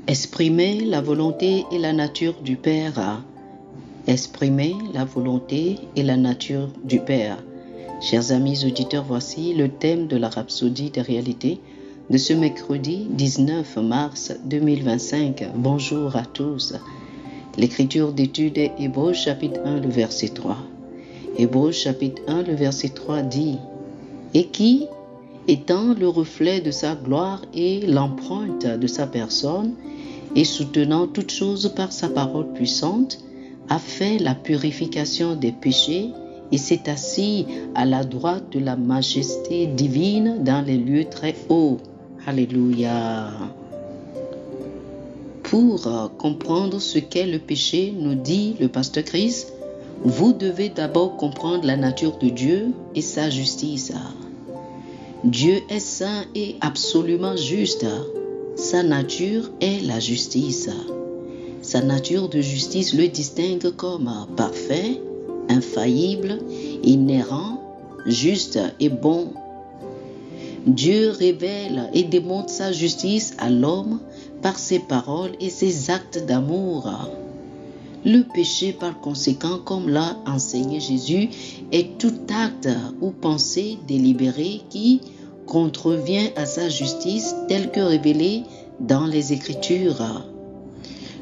Exprimer la volonté et la nature du Père. Exprimer la volonté et la nature du Père. Chers amis auditeurs, voici le thème de la Rhapsodie des réalités de ce mercredi 19 mars 2025. Bonjour à tous. L'écriture d'étude est Hébreux chapitre 1, le verset 3. Hébreux chapitre 1, le verset 3 dit « Et qui, étant le reflet de sa gloire et l'empreinte de sa personne, et soutenant toutes choses par sa parole puissante, a fait la purification des péchés et s'est assis à la droite de la majesté divine dans les lieux très hauts. » Alléluia. Pour comprendre ce qu'est le péché, nous dit le pasteur Chris, vous devez d'abord comprendre la nature de Dieu et sa justice. Dieu est saint et absolument juste. Sa nature est la justice. Sa nature de justice le distingue comme parfait, infaillible, inhérent, juste et bon. Dieu révèle et démontre sa justice à l'homme par ses paroles et ses actes d'amour. Le péché, par conséquent, comme l'a enseigné Jésus, est tout acte ou pensée délibérée qui contrevient à sa justice telle que révélée dans les Écritures.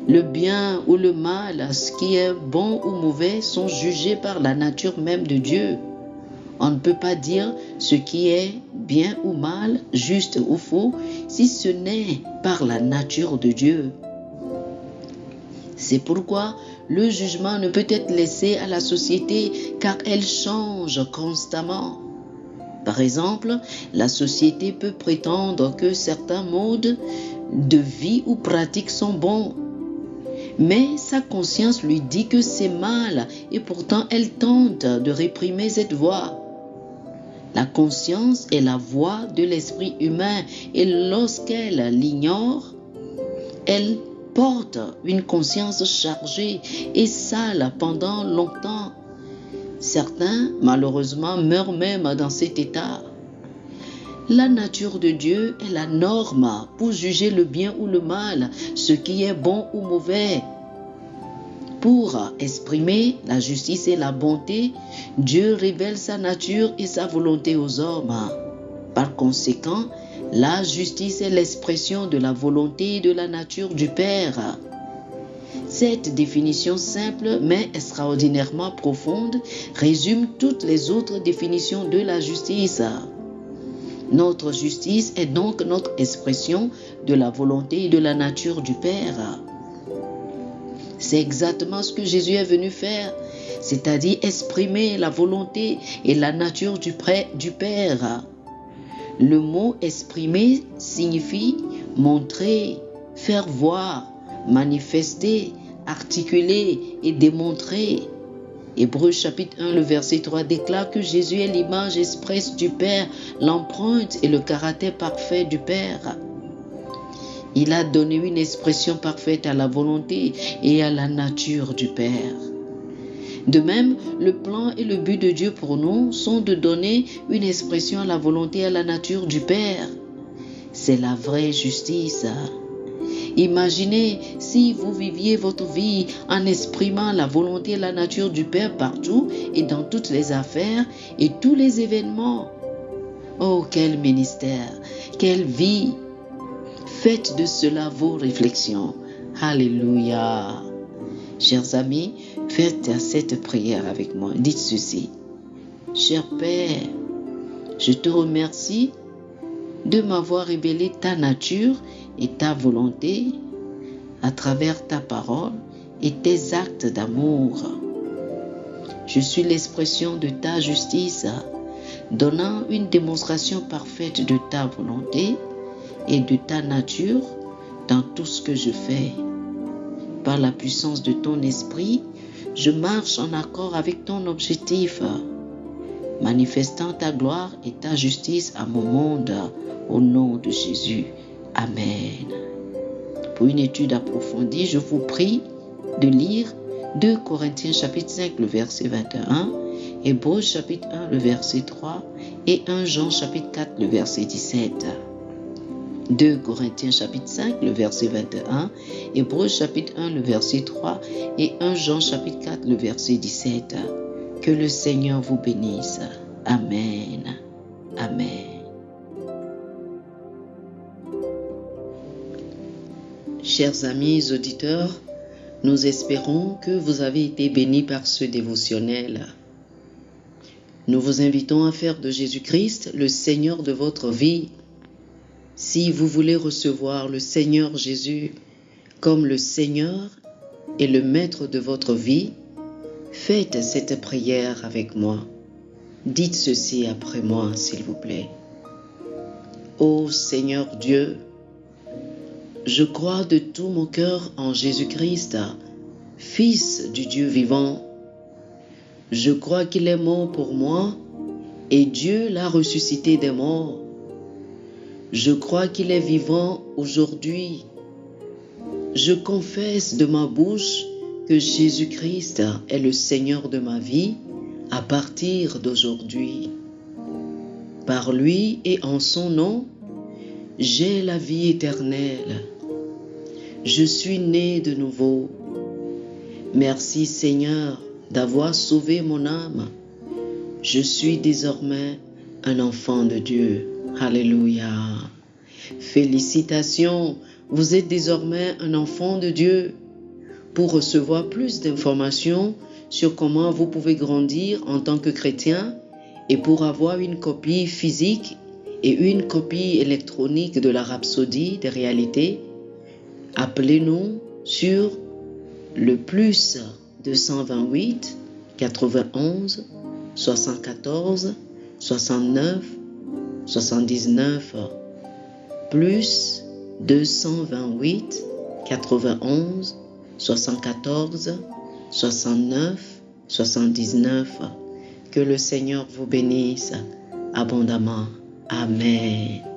Le bien ou le mal, ce qui est bon ou mauvais, sont jugés par la nature même de Dieu. On ne peut pas dire ce qui est bien ou mal, juste ou faux, si ce n'est par la nature de Dieu. C'est pourquoi le jugement ne peut être laissé à la société car elle change constamment. Par exemple, la société peut prétendre que certains modes de vie ou pratiques sont bons, mais sa conscience lui dit que c'est mal et pourtant elle tente de réprimer cette voix. La conscience est la voix de l'esprit humain et lorsqu'elle l'ignore, elle porte une conscience chargée et sale pendant longtemps. Certains, malheureusement, meurent même dans cet état. La nature de Dieu est la norme pour juger le bien ou le mal, ce qui est bon ou mauvais. Pour exprimer la justice et la bonté, Dieu révèle sa nature et sa volonté aux hommes. Par conséquent, la justice est l'expression de la volonté et de la nature du Père. Cette définition simple mais extraordinairement profonde résume toutes les autres définitions de la justice. Notre justice est donc notre expression de la volonté et de la nature du Père. C'est exactement ce que Jésus est venu faire, c'est-à-dire exprimer la volonté et la nature du Père. Le mot exprimer signifie montrer, faire voir, manifester, articuler et démontrer. Hébreux chapitre 1, le verset 3 déclare que Jésus est l'image expresse du Père, l'empreinte et le caractère parfait du Père. Il a donné une expression parfaite à la volonté et à la nature du Père. De même, le plan et le but de Dieu pour nous sont de donner une expression à la volonté et à la nature du Père. C'est la vraie justice. Imaginez si vous viviez votre vie en exprimant la volonté et la nature du Père partout et dans toutes les affaires et tous les événements. Oh, quel ministère, quelle vie! Faites de cela vos réflexions. Alléluia. Chers amis, faites cette prière avec moi. Dites ceci. Cher Père, je te remercie de m'avoir révélé ta nature et ta volonté à travers ta parole et tes actes d'amour. Je suis l'expression de ta justice, donnant une démonstration parfaite de ta volonté et de ta nature dans tout ce que je fais. Par la puissance de ton esprit, je marche en accord avec ton objectif, manifestant ta gloire et ta justice à mon monde, au nom de Jésus. Amen. Pour une étude approfondie, je vous prie de lire 2 Corinthiens chapitre 5, le verset 21, Hébreux chapitre 1, le verset 3 et 1 Jean chapitre 4, le verset 17. 2 Corinthiens chapitre 5, le verset 21, Hébreux chapitre 1, le verset 3 et 1 Jean chapitre 4, le verset 17. Que le Seigneur vous bénisse. Amen. Amen. Chers amis auditeurs, nous espérons que vous avez été bénis par ce dévotionnel. Nous vous invitons à faire de Jésus-Christ le Seigneur de votre vie. Si vous voulez recevoir le Seigneur Jésus comme le Seigneur et le Maître de votre vie, faites cette prière avec moi. Dites ceci après moi, s'il vous plaît. Ô Seigneur Dieu, je crois de tout mon cœur en Jésus-Christ, Fils du Dieu vivant. Je crois qu'il est mort pour moi et Dieu l'a ressuscité des morts. Je crois qu'il est vivant aujourd'hui. Je confesse de ma bouche que Jésus-Christ est le Seigneur de ma vie à partir d'aujourd'hui. Par lui et en son nom, j'ai la vie éternelle. Je suis né de nouveau. Merci Seigneur d'avoir sauvé mon âme. Je suis désormais un enfant de Dieu. Alléluia. Félicitations, vous êtes désormais un enfant de Dieu. Pour recevoir plus d'informations sur comment vous pouvez grandir en tant que chrétien et pour avoir une copie physique et une copie électronique de la Rhapsodie des réalités, appelez-nous sur le plus 228 91 74 69 79 plus 228 91 74 69 79. Que le Seigneur vous bénisse abondamment. Amen.